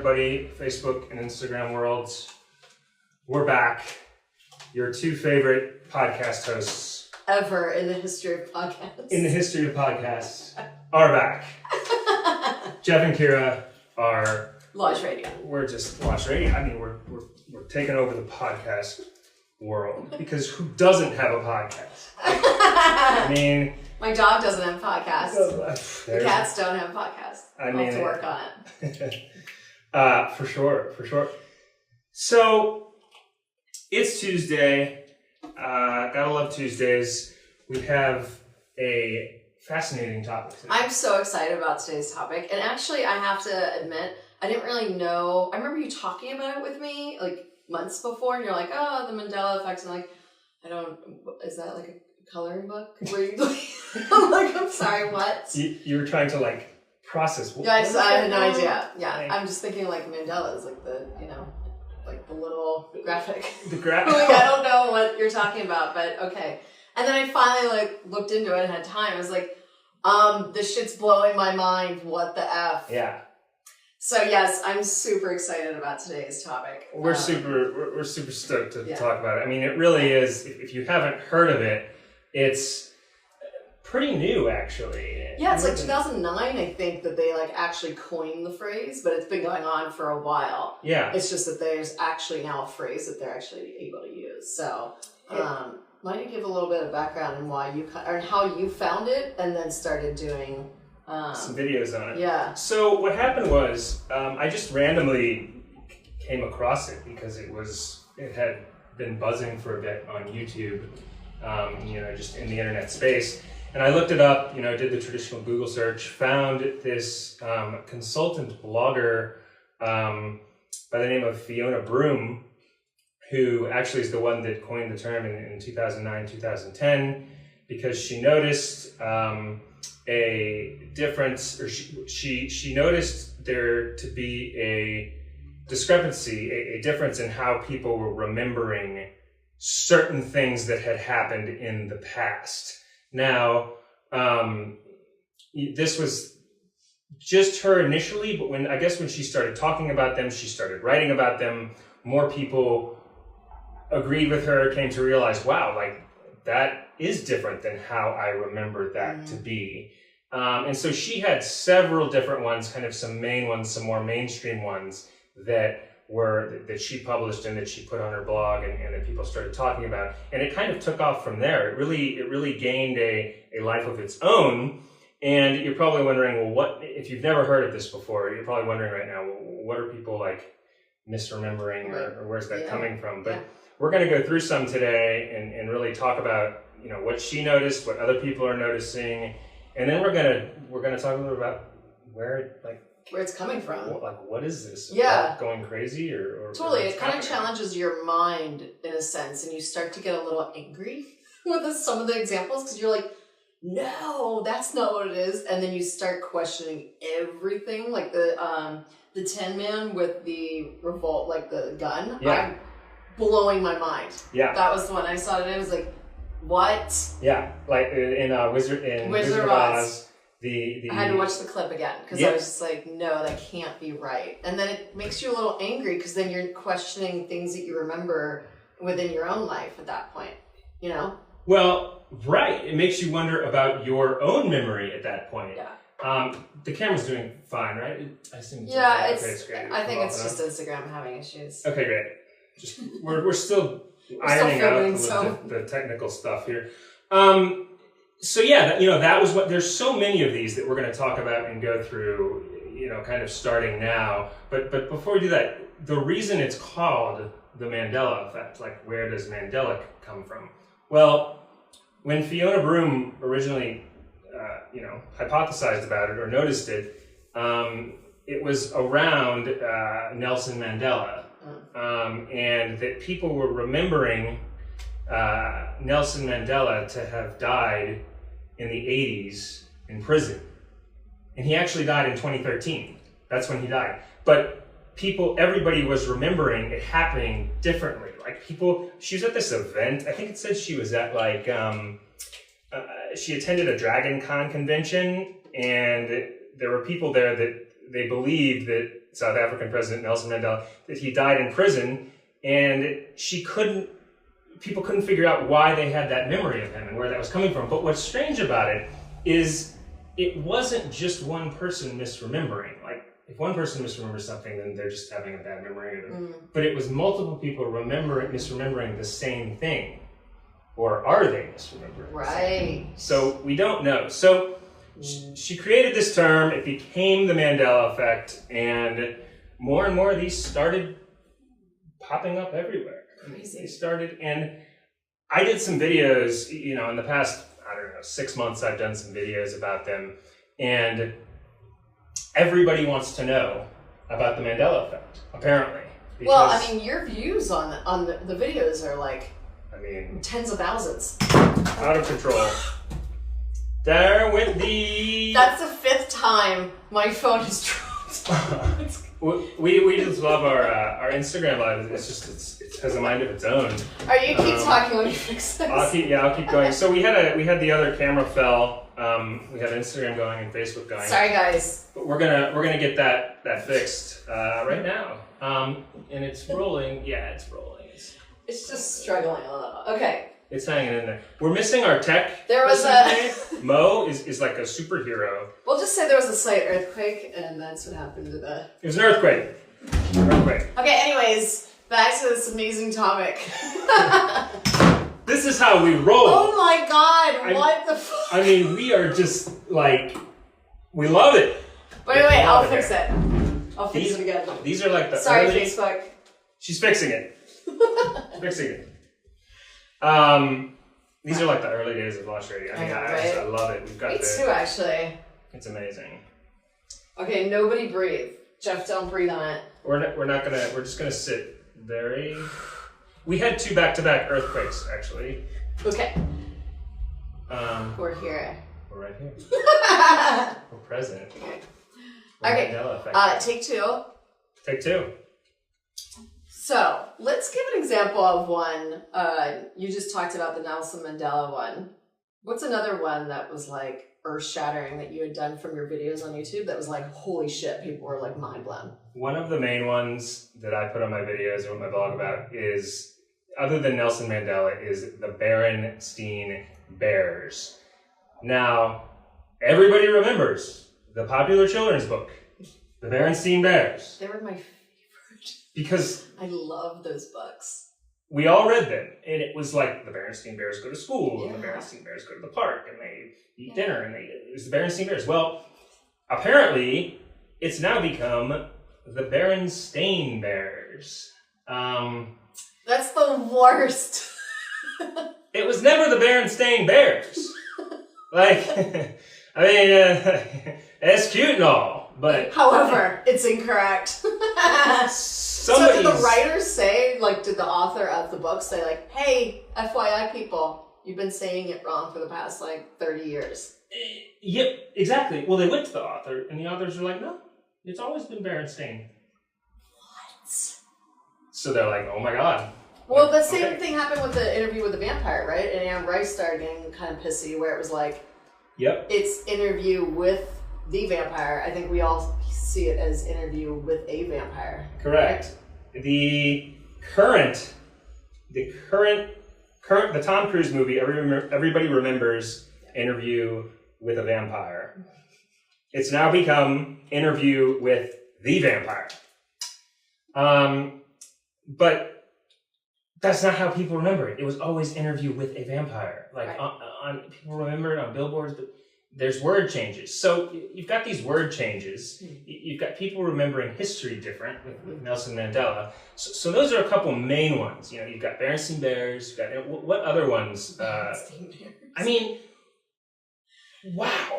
everybody, Facebook and Instagram worlds. We're back. Your two favorite podcast hosts ever in the history of podcasts. In the history of podcasts are back. Geoff and Kira are Launch Radio. We're just Launch Radio. I mean, we're taking over the podcast world because who doesn't have a podcast? I mean, my dog doesn't have a podcast. The cats don't have podcasts. I'll have to work on it. For sure. So it's Tuesday. Gotta love Tuesdays. We have a fascinating topic today. I'm so excited about today's topic. And actually, I have to admit, I didn't really know. I remember you talking about it with me like months before, and you're like, oh, the Mandela effect. And I'm like, is that like a coloring book? Where you I'm like, I'm sorry, what? You were trying to like process. Yeah, I had no idea. Yeah, like, I'm just thinking like Mandela is like the, like the little graphic. The graphic. Like, I don't know what you're talking about, but okay. And then I finally like looked into it and had time. I was like, this shit's blowing my mind. What the F? Yeah. So yes, I'm super excited about today's topic. We're super stoked to talk about it. I mean, it really is. If you haven't heard of it, it's pretty new, actually. Yeah, it's like 2009, I think, that they like actually coined the phrase, but it's been going on for a while. Yeah. It's just that there's actually now a phrase that they're actually able to use. So, why don't you give a little bit of background on why you or how you found it and then started doing some videos on it. Yeah. So what happened was I just randomly came across it because it had been buzzing for a bit on YouTube, just in the internet space. And I looked it up, did the traditional Google search, found this consultant blogger by the name of Fiona Broom, who actually is the one that coined the term in 2009, 2010, because she noticed a difference, or she noticed there to be a discrepancy, a difference in how people were remembering certain things that had happened in the past. Now, this was just her initially, but when she started talking about them, she started writing about them, more people agreed with her, came to realize, wow, like that is different than how I remember that to be. And so she had several different ones, kind of some main ones, some more mainstream ones that she published and that she put on her blog and that people started talking about. And it kind of took off from there. It really gained a life of its own. And you're probably wondering, well, what, if you've never heard of this before, you're probably wondering right now, well, what are people like misremembering or where's that coming from? But we're going to go through some today and really talk about, what she noticed, what other people are noticing. And then we're going to talk a little about where it's coming from. What is this? Yeah. Going crazy or totally. It kind of challenges your mind in a sense, and you start to get a little angry with some of the examples because you're like, no, that's not what it is. And then you start questioning everything, like the Tin Man with the revolt, like the gun. Yeah. I'm blowing my mind. Yeah. That was the one I saw today. I was like, what? Yeah. Like in Wizard of Oz. I had to watch the clip again because I was just like, no, that can't be right. And then it makes you a little angry because then you're questioning things that you remember within your own life at that point, Well, right. It makes you wonder about your own memory at that point. Yeah. The camera's doing fine, right? I assume it's I think it's just Instagram having issues. Okay, great. Just we're still ironing out the technical stuff here. So yeah, that was what. There's so many of these that we're going to talk about and go through. Kind of starting now. But before we do that, the reason it's called the Mandela effect, like where does Mandela come from? Well, when Fiona Broom originally, hypothesized about it or noticed it, it was around Nelson Mandela, and that people were remembering Nelson Mandela to have died in the 80s in prison. And he actually died in 2013. That's when he died. But everybody was remembering it happening differently. Like she was at this event. I think it said she was at she attended a Dragon Con convention, and there were people there that they believed that South African President Nelson Mandela, that he died in prison, and people couldn't figure out why they had that memory of him and where that was coming from. But what's strange about it is it wasn't just one person misremembering. Like, if one person misremembers something, then they're just having a bad memory of it. But it was multiple people misremembering the same thing. Or are they misremembering? Right. So we don't know. So she created this term. It became the Mandela effect, and more of these started popping up everywhere. Crazy. They started, and I did some videos, in the past, 6 months, I've done some videos about them, and everybody wants to know about the Mandela effect, apparently. Well, I mean, your views on the videos are like, tens of thousands. Out of control. There with the... That's the 5th time my phone has dropped. We just love our Instagram live. It has a mind of its own. Are you keep talking when you fix this? I'll keep going. So we had the other camera fell. We had Instagram going and Facebook going. Sorry, guys. But we're gonna get that fixed right now. And it's rolling. Yeah, it's rolling. It's just struggling a little. Okay. It's hanging in there. We're missing our tech. There was Mo is like a superhero. We'll just say there was a slight earthquake, and that's what happened to the... It was an earthquake. Okay, anyways, back to this amazing topic. This is how we roll. Oh my god, what the fuck? I mean, we are just like, we love it. Wait, I'll fix it. I'll fix it again. These are like the Sorry, early... Facebook. She's fixing it. Fixing it. These are like the early days of Lost Radio. I love it. We've got Me too, actually. It's amazing. Okay, nobody breathe. Jeff, don't breathe on it. We're just gonna sit very... We had 2 back-to-back earthquakes, actually. Okay. We're here. We're right here. We're present. Okay. Take 2. Take 2. So, let's give an example of one. You just talked about the Nelson Mandela one. What's another one that was like earth-shattering that you had done from your videos on YouTube that was like, holy shit, people were like mind blown? One of the main ones that I put on my videos and my blog about is, other than Nelson Mandela, is the Berenstain Bears. Now, everybody remembers the popular children's book, the Berenstain Bears. They were my favorite. Because I love those books. We all read them, and it was like the Berenstain Bears go to school, and the Berenstain Bears go to the park, and they eat dinner, and it was the Berenstain Bears. Well, apparently, it's now become the Berenstain Bears. That's the worst. It was never the Berenstain Bears. It's cute and all, but... However, it's incorrect. So did the writers say, did the author of the book say, hey, FYI people, you've been saying it wrong for the past, 30 years? Yep, exactly. Well, they went to the author, and the authors were like, no, it's always been Berenstain. What? So they're like, oh my god. Well, the same thing happened with the interview with the vampire, right? And Anne Rice started getting kind of pissy, where it was like, yep, it's interview with the vampire. I think we all see it as interview with a vampire. Correct. Right? The current Tom Cruise movie, everybody remembers Interview with a Vampire. It's now become Interview with the Vampire. But that's not how people remember it. It was always Interview with a Vampire. People remember it on billboards, but there's word changes. So you've got these word changes. You've got people remembering history different with Nelson Mandela. So those are a couple main ones. You've got Berenstain Bears. You've got, what other ones? Wow.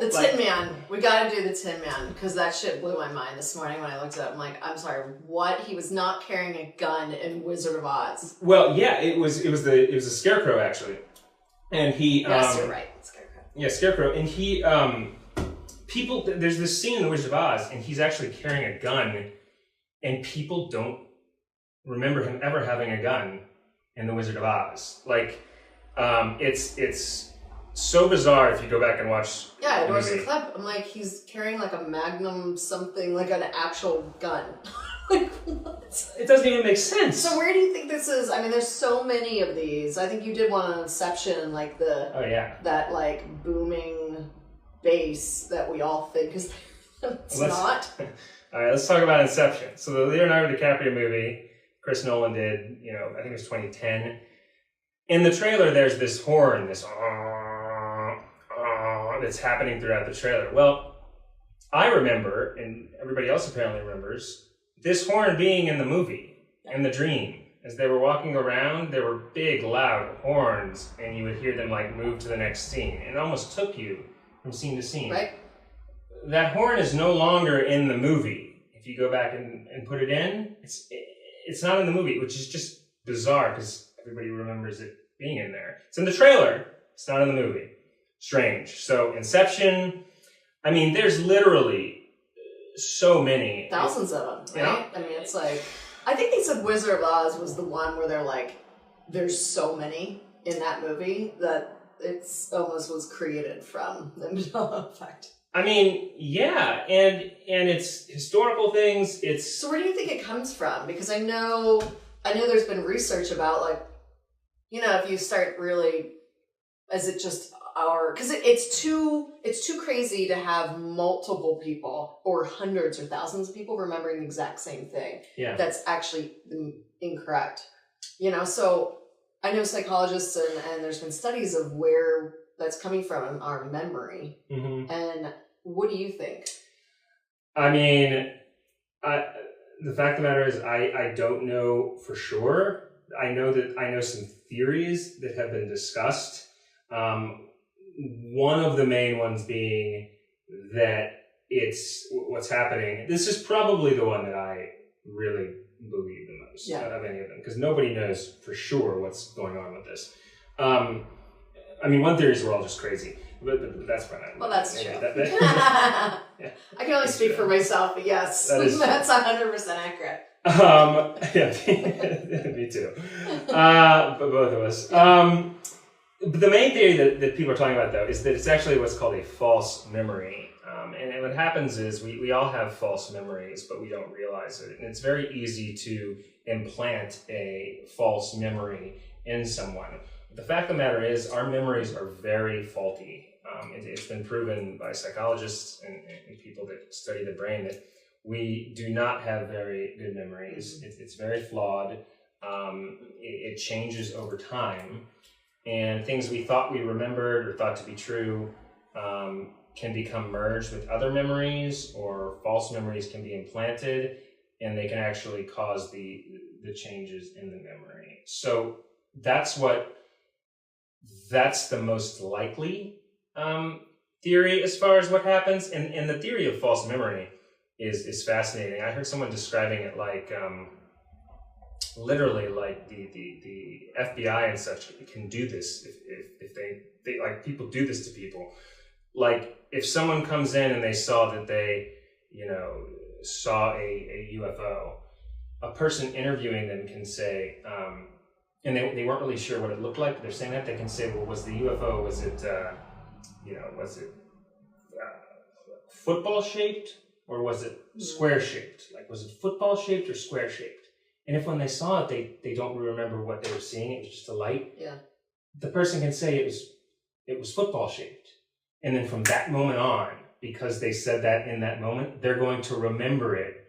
The Tin Man. We got to do the Tin Man because that shit blew my mind this morning when I looked it up. I'm like, I'm sorry, what? He was not carrying a gun in Wizard of Oz. Well, yeah, it was a scarecrow actually, and he. Yes, you're right. Yeah, Scarecrow. And he, there's this scene in The Wizard of Oz, and he's actually carrying a gun, and people don't remember him ever having a gun in The Wizard of Oz. It's so bizarre if you go back and watch. Yeah, I watched the clip. I'm like, he's carrying like a Magnum something, like an actual gun. Like, what? It doesn't even make sense. So where do you think this is? I mean, there's so many of these. I think you did one on Inception, like that like booming bass that we all think is it's not. All right, let's talk about Inception. So the Leonardo DiCaprio movie, Chris Nolan did, I think it was 2010. In the trailer, there's this horn, this that's happening throughout the trailer. Well, I remember, and everybody else apparently remembers, this horn being in the movie, in the dream. As they were walking around, there were big, loud horns, and you would hear them like move to the next scene. It almost took you from scene to scene. Right. That horn is no longer in the movie. If you go back and put it in, it's not in the movie, which is just bizarre because everybody remembers it being in there. It's in the trailer. It's not in the movie. Strange. So Inception, I mean, there's literally so many. Thousands of them, right? I mean, it's like, I think they said Wizard of Oz was the one where they're like, there's so many in that movie that it's almost was created from the Mandela effect. I mean, yeah, and it's historical things. So where do you think it comes from? Because I know there's been research about like, if you start really, is it just because it's too crazy to have multiple people or hundreds or thousands of people remembering the exact same thing. Yeah, that's actually incorrect. So I know psychologists and there's been studies of where that's coming from in our memory. Mm-hmm. And what do you think? I mean, the fact of the matter is I don't know for sure. I know some theories that have been discussed. One of the main ones being that it's what's happening. This is probably the one that I really believe the most of any of them, because nobody knows for sure what's going on with this. I mean, one theory is we're all just crazy, but that's fine. Well, that's true. Yeah. I can only speak for myself, but yes, that's 100% accurate. Yeah, me too. But both of us. But the main theory that people are talking about, though, is that it's actually what's called a false memory. And what happens is we all have false memories, but we don't realize it. And it's very easy to implant a false memory in someone. The fact of the matter is our memories are very faulty. It's been proven by psychologists and people that study the brain that we do not have very good memories. It's very flawed. It changes over time. And things we thought we remembered or thought to be true can become merged with other memories, or false memories can be implanted, and they can actually cause the changes in the memory. So that's the most likely theory as far as what happens. And the theory of false memory is fascinating. I heard someone describing it like literally like the FBI and such can do this if they like, people do this to people. Like if someone comes in and they saw that they saw a UFO, a person interviewing them can say, and they weren't really sure what it looked like, but they're saying that, they can say, well, was the UFO, was it football shaped or was it square shaped? Like, was it football shaped or square shaped? And if when they saw it, they don't remember what they were seeing, it was just a light. Yeah. The person can say it was football shaped. And then from that moment on, because they said that in that moment, they're going to remember it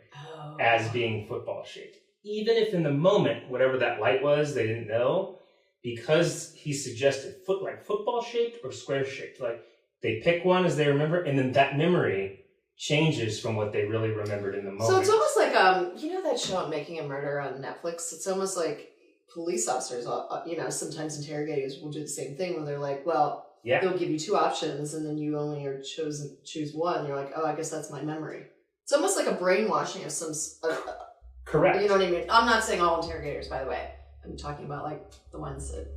as being football shaped. Even if in the moment, whatever that light was, they didn't know, because he suggested football shaped or square shaped. Like they pick one as they remember, and then that memory changes from what they really remembered in the moment. So it's almost like that show Making a Murder on Netflix. It's almost like police officers, sometimes interrogators will do the same thing, where they're like, well, they'll give you two options and then you only choose one. You're like, oh, I guess that's my memory. It's almost like a brainwashing of some correct. You know what I mean? I'm not saying all interrogators, by the way. I'm talking about like the ones that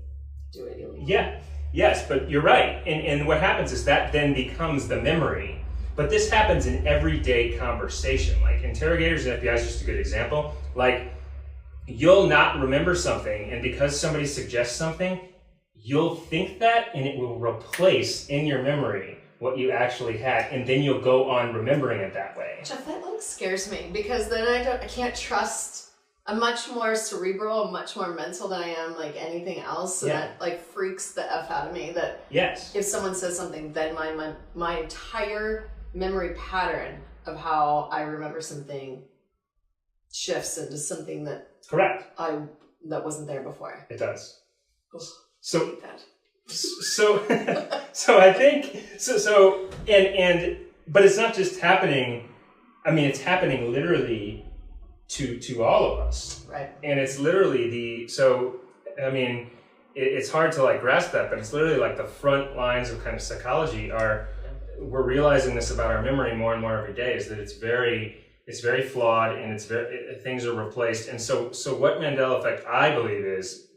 do it illegally. Yeah. Yes, but you're right. And what happens is that then becomes the memory. But this happens in everyday conversation. Like interrogators and FBI is just a good example. Like you'll not remember something, and because somebody suggests something, you'll think that and it will replace in your memory what you actually had, and then you'll go on remembering it that way. Geoff, that like scares me, because then I can't trust. I'm much more cerebral, I'm much more mental than I am like anything else. So that like freaks the F out of me, that if someone says something, then my entire memory pattern of how I remember something shifts into something that that wasn't there before. It does. So I think but it's not just happening. I mean, it's happening literally to all of us, right? And it's literally it's hard to like grasp that, but it's literally like the front lines of kind of psychology we're realizing this about our memory more and more every day, is that it's very flawed, and things are replaced. And so what Mandela effect, I believe, is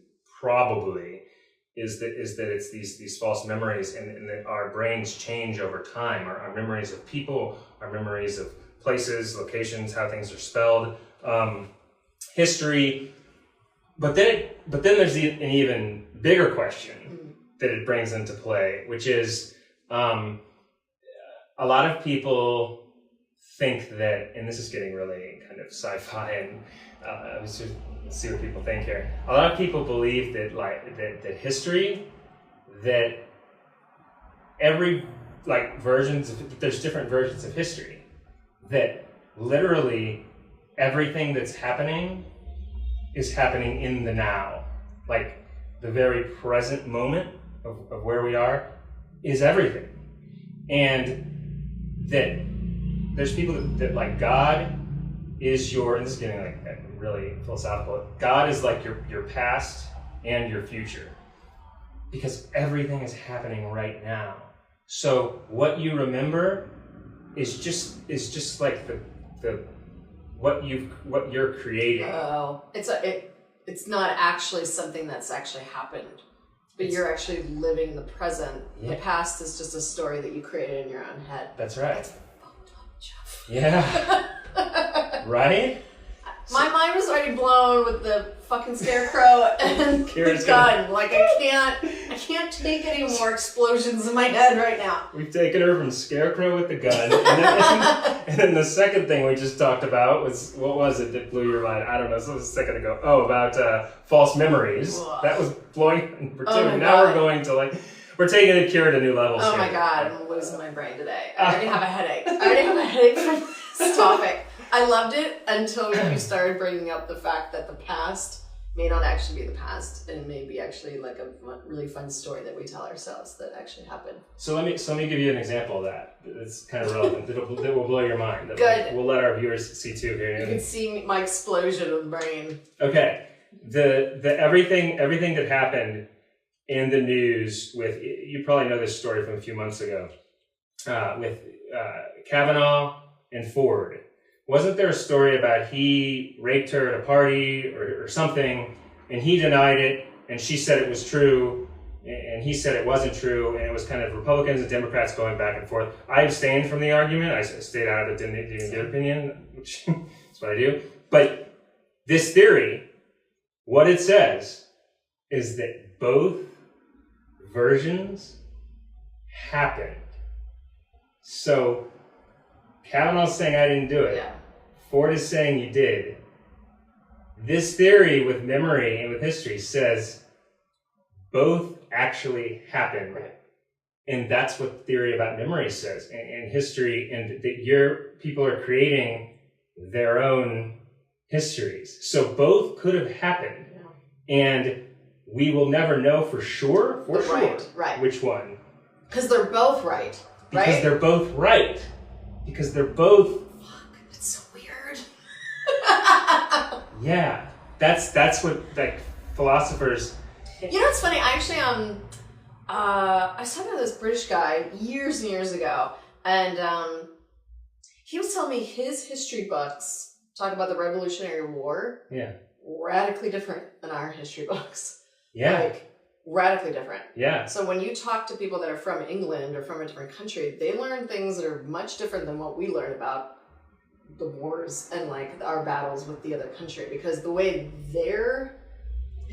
that it's these false memories, and that our brains change over time. Our memories of people, our memories of places, locations, how things are spelled, history. But then there's an even bigger question that it brings into play, which is a lot of people think that, and this is getting really kind of sci-fi, and let's see what people think here. A lot of people believe that that history, that there's different versions of history, that literally everything that's happening is happening in the now. Like the very present moment of where we are is everything. And that there's people that like God is and this is getting like really philosophical, God is like your past and your future, because everything is happening right now. So what you remember is just like the what you're creating. Oh, it's not actually something that's actually happened, but you're actually living the present. Yeah. The past is just a story that you created in your own head. That's right. That's fucked up, Geoff. Yeah. Right? My mind was already blown with the fucking scarecrow and the gun. Like I can't take any more explosions in my head right now. We've taken her from scarecrow with the gun, and then the second thing we just talked about was, what was it that blew your mind? I don't know. So it was a second ago. Oh, about false memories. Ugh. That was blowing number 2. And now we're going to we're taking the Kira to new levels. Oh my God, I'm losing my brain today. I already have a headache. from this topic. I loved it until you started bringing up the fact that the past may not actually be the past, and it may be actually like a really fun story that we tell ourselves that actually happened. So let me give you an example of that. It's kind of relevant. that will blow your mind. Good. We'll let our viewers see too here. You can see my explosion of brain. Okay. The everything that happened in the news with, you probably know this story from a few months ago, with Kavanaugh and Ford. Wasn't there a story about he raped her at a party or something, and he denied it, and she said it was true, and he said it wasn't true, and it was kind of Republicans and Democrats going back and forth. I abstained from the argument. I stayed out of it, didn't give an opinion, which is what I do. But this theory, what it says is that both versions happened. So Kavanaugh's saying I didn't do it. Yeah. Ford is saying you did. This theory with memory and with history says both actually happened. Right. And that's what the theory about memory says, and history, and that people are creating their own histories. So both could have happened. Yeah. And we will never know for sure, right. which one. Because they're both right. Because they're both right. Because they're both. Fuck, it's so weird. Yeah, that's what like philosophers. You know what's funny? I actually I was talking to this British guy years and years ago, and he was telling me his history books talk about the Revolutionary War. Yeah. Radically different than our history books. Yeah. Like radically different. Yeah. So when you talk to people that are from England or from a different country, they learn things that are much different than what we learn about the wars and like our battles with the other country, because the way their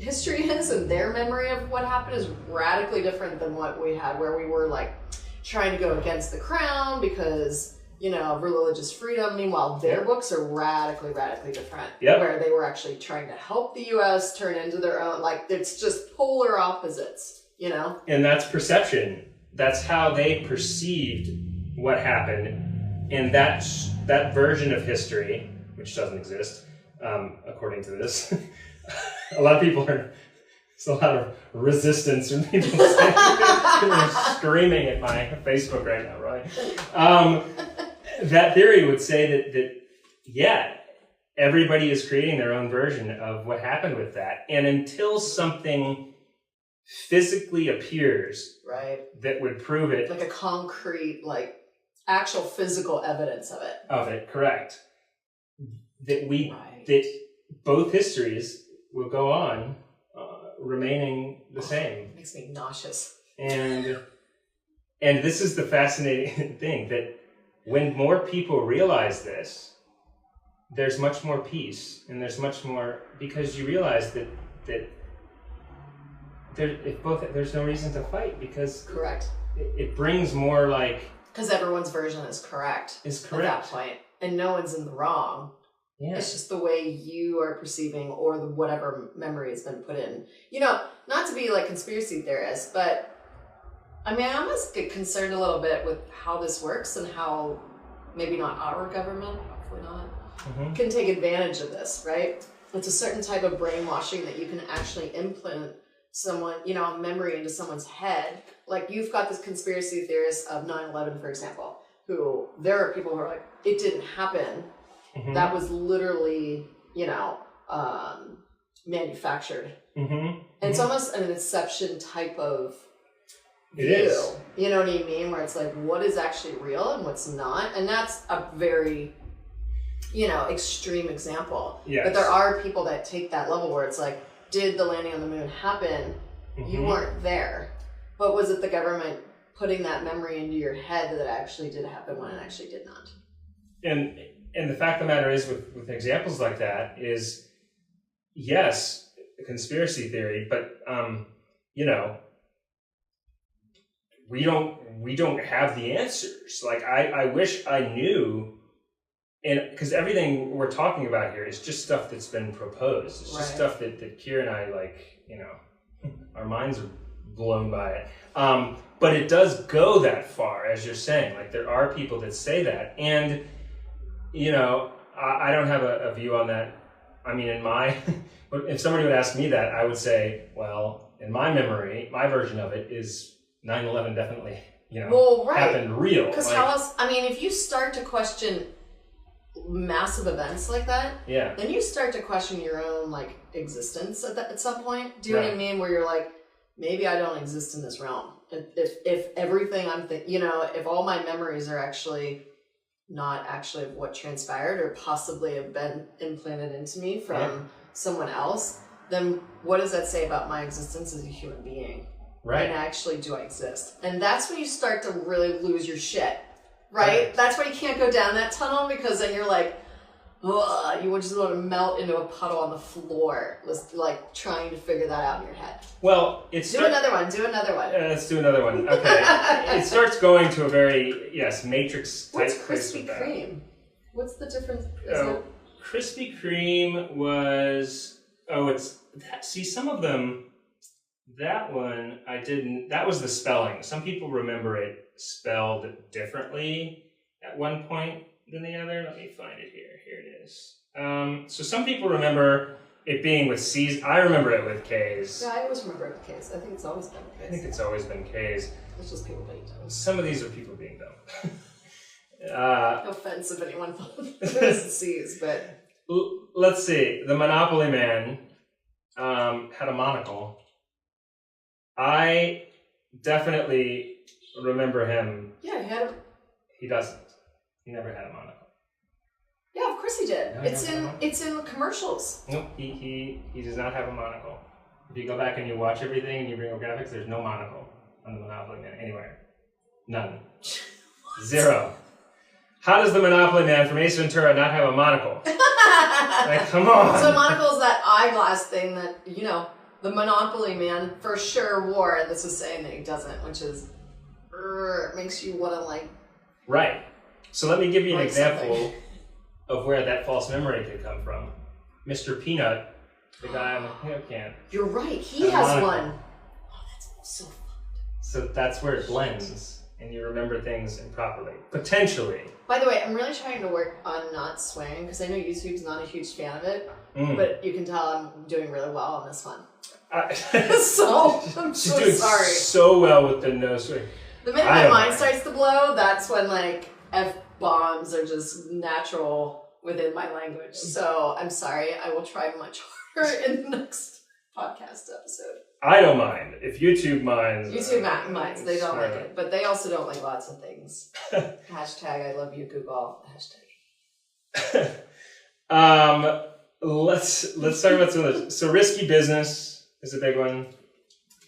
history is and their memory of what happened is radically different than what we had, where we were like trying to go against the crown because, of religious freedom. Meanwhile, their books are radically different. Yep. Where they were actually trying to help the U.S. turn into their own, like, it's just polar opposites, And that's perception. That's how they perceived what happened. And that version of history, which doesn't exist, according to this, a lot of people are... There's a lot of resistance when people say they're screaming at my Facebook right now, right? That theory would say that everybody is creating their own version of what happened with that. And until something physically appears that would prove it. Like a concrete, like actual physical evidence of it. Of it, correct. That both histories will go on remaining the same. Makes me nauseous. And this is the fascinating thing, that when more people realize this, there's much more peace, and there's much more, because you realize that there's no reason to fight, because correct. It brings more like, because everyone's version is correct. At that point, and no one's in the wrong. Yeah. It's just the way you are perceiving, or whatever memory has been put in. Not to be like conspiracy theorists, but I almost get concerned a little bit with how this works and how maybe not our government, hopefully not, can take advantage of this, right? It's a certain type of brainwashing that you can actually implant someone, a memory into someone's head. Like, you've got this conspiracy theorist of 9/11, for example, who there are people who are like, it didn't happen. That was literally, manufactured. And it's almost an inception type of view. It is. You know what I mean? Where it's like, what is actually real and what's not? And that's a very, extreme example. Yes. But there are people that take that level where it's like, did the landing on the moon happen? You weren't there. But was it the government putting that memory into your head that it actually did happen when it actually did not? And the fact of the matter is, with examples like that, is yes, a conspiracy theory, but we don't have the answers. Like, I wish I knew, and because everything we're talking about here is just stuff that's been proposed. It's just stuff that Kira and I, our minds are blown by it. But it does go that far, as you're saying. Like, there are people that say that, and I don't have a view on that. If somebody would ask me that, I would say, well, in my memory, my version of it is 9/11 definitely, happened real. Because how else, if you start to question massive events like that, then you start to question your own, existence at some point. Do you know what I mean? Where you're like, maybe I don't exist in this realm. If everything if all my memories are actually not actually what transpired or possibly have been implanted into me from someone else, then what does that say about my existence as a human being? Right. And actually, do I exist? And that's when you start to really lose your shit, right? That's why you can't go down that tunnel, because then you're like, ugh, you just want to melt into a puddle on the floor, like trying to figure that out in your head. Well, do another one. Let's do another one. Okay. It starts going to a very, Matrix type. What's Krispy Kreme? What's the difference? Krispy Kreme was, some of them, that one I didn't, that was the spelling. Some people remember it spelled differently at one point than the other. Let me find it here. Here it is. So some people remember it being with C's. I remember it with K's. Yeah, I always remember it with K's. I think it's always been K's. I think it's always been K's. It's just people being dumb. Some of these are people being dumb. No offense if anyone thought it was C's, but... Let's see. The Monopoly Man had a monocle. I definitely remember him. Yeah, he had a... He doesn't. He never had a monocle. Yeah, of course he did. No, it's in the commercials. Nope, he does not have a monocle. If you go back and you watch everything and you bring up graphics, there's no monocle on the Monopoly Man anywhere. None. Zero. How does the Monopoly Man from Ace Ventura not have a monocle? Like, come on. So a monocle is that eyeglass thing that, The Monopoly man for sure wore, and this is saying that he doesn't, which is, makes you want to like... Right. So let me give you an example something. of where that false memory could come from. Mr. Peanut, the guy on the can can. You're right, he has one. Oh, that's so fun. So that's where it blends, and you remember things improperly. Potentially. By the way, I'm really trying to work on not swearing, because I know YouTube's not a huge fan of it, but you can tell I'm doing really well on this one. So, I'm She's so doing sorry. so well with the no swearing. The minute my mind starts to blow, that's when like F-bombs are just natural within my language. So I'm sorry. I will try much harder in the next podcast episode. I don't mind. If YouTube minds. YouTube minds. They don't like it. But they also don't like lots of things. Hashtag I love you, Google. Hashtag. Let's talk about some of this. So Risky Business is a big one.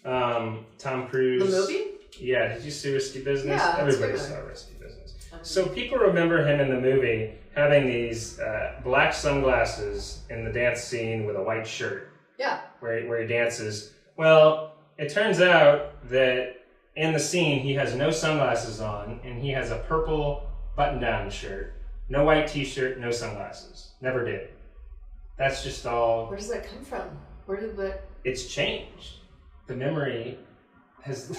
Tom Cruise. The movie? Yeah, did you see Risky Business? Yeah, Everybody saw Risky Business. So people remember him in the movie having these black sunglasses in the dance scene with a white shirt. Yeah. Where he dances. Well, it turns out that in the scene he has no sunglasses on and he has a purple button-down shirt. No white t-shirt, no sunglasses. Never did. That's just all... Where does that come from? Where did the... It's changed. The memory has...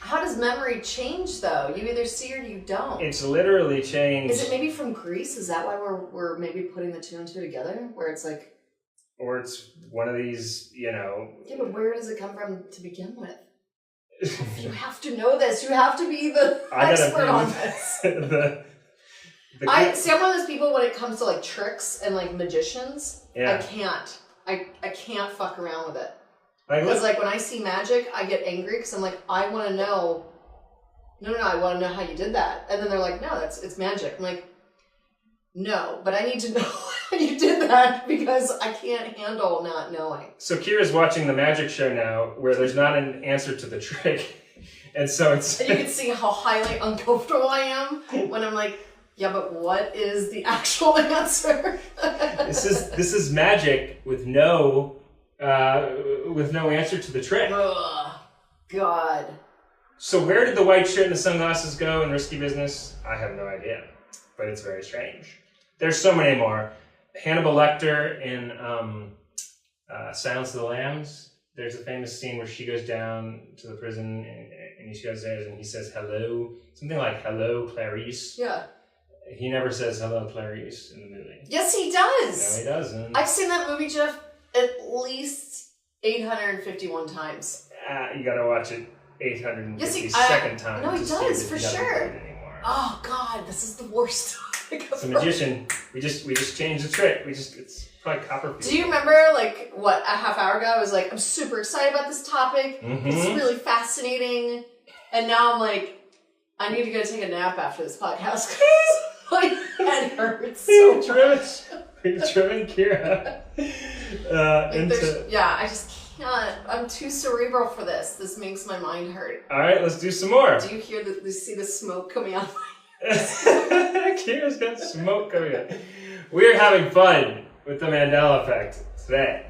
How does memory change, though? You either see or you don't. It's literally changed. Is it maybe from Greece? Is that why we're maybe putting the two and two together? Where it's like... Or it's one of these, Yeah, but where does it come from to begin with? You have to know this. You have to be the expert on this. I'm one of those people when it comes to like tricks and like magicians. Yeah. I can't fuck around with it. Because like when I see magic, I get angry because I'm like, I want to know. No, I want to know how you did that. And then they're like, no, it's magic. I'm like, no, but I need to know how you did that because I can't handle not knowing. So Kira's watching the magic show now where there's not an answer to the trick. And so it's... And you can see how highly uncomfortable I am when I'm like, yeah, but what is the actual answer? This is magic with no answer to the trick. Ugh, God. So where did the white shirt and the sunglasses go in Risky Business? I have no idea, but it's very strange. There's so many more. Hannibal Lecter in Silence of the Lambs. There's a famous scene where she goes down to the prison and he goes there and he says hello, something like hello Clarice. Yeah. He never says hello Clarice in the movie. Yes, he does. No, he doesn't. I've seen that movie, Geoff, at least 851 times. You gotta watch it 852nd time. No, he does, for sure. Oh God, this is the worst topic. It's a magician. We just changed the trick. It's probably Copperfield. Do you remember, like, what, a half hour ago, I was like, I'm super excited about this topic. Mm-hmm. It's really fascinating. And now I'm like, I need to go take a nap after this podcast because my head hurts so much. We've driven Kira I just can't. I'm too cerebral for this. This makes my mind hurt. All right, let's do some more. Do you see the smoke coming out of my Kira's got smoke coming out. We're having fun with the Mandela effect today.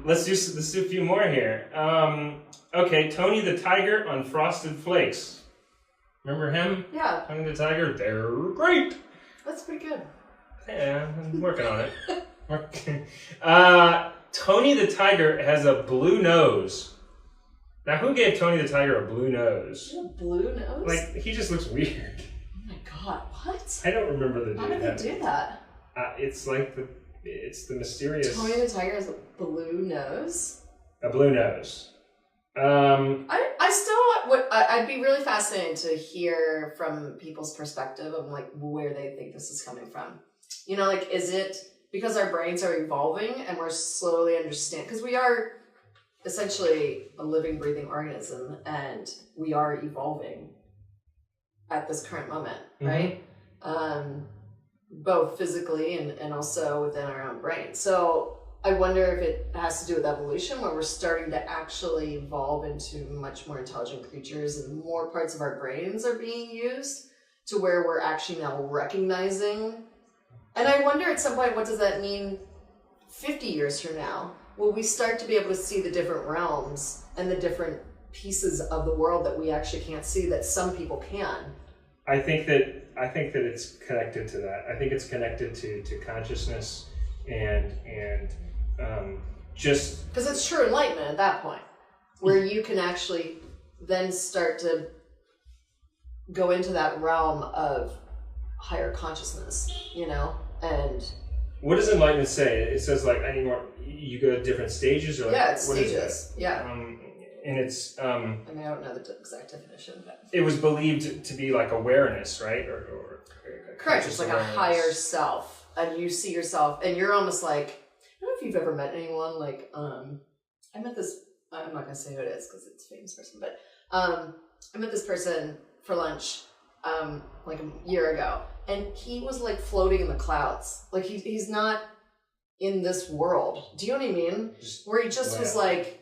Let's do a few more here. Okay, Tony the Tiger on Frosted Flakes. Remember him? Yeah. Tony the Tiger, they're great. That's pretty good. Yeah, I'm working on it. Tony the Tiger has a blue nose. Now, who gave Tony the Tiger a blue nose? A blue nose? Like, he just looks weird. Oh my God, what? I don't remember the dude. How did they do that? It's the mysterious... Tony the Tiger has a blue nose? A blue nose. I'd be really fascinated to hear from people's perspective of like where they think this is coming from. You know, like, is it because our brains are evolving and we're slowly understanding, because we are essentially a living, breathing organism and we are evolving at this current moment, right? Both physically and also within our own brain. So I wonder if it has to do with evolution, where we're starting to actually evolve into much more intelligent creatures and more parts of our brains are being used to where we're actually now recognizing. And I wonder at some point, what does that mean 50 years from now? Well, we start to be able to see the different realms and the different pieces of the world that we actually can't see that some people can. I think that it's connected to that. I think it's connected to consciousness and just because it's true enlightenment at that point, where you can actually then start to go into that realm of higher consciousness, you know, and. What does enlightenment say? It says like I need more. You go to different stages, or like, yeah, it's what stages. Is yeah, and it's. I mean, I don't know the exact definition, but it was believed to be like awareness, right? Or correct. It's like awareness. A higher self, and you see yourself, and you're almost like. I don't know if you've ever met anyone like. I met this. I'm not gonna say who it is because it's a famous person, but I met this person for lunch, like a year ago. And he was like floating in the clouds. Like he's not in this world. Do you know what I mean? Where he just was like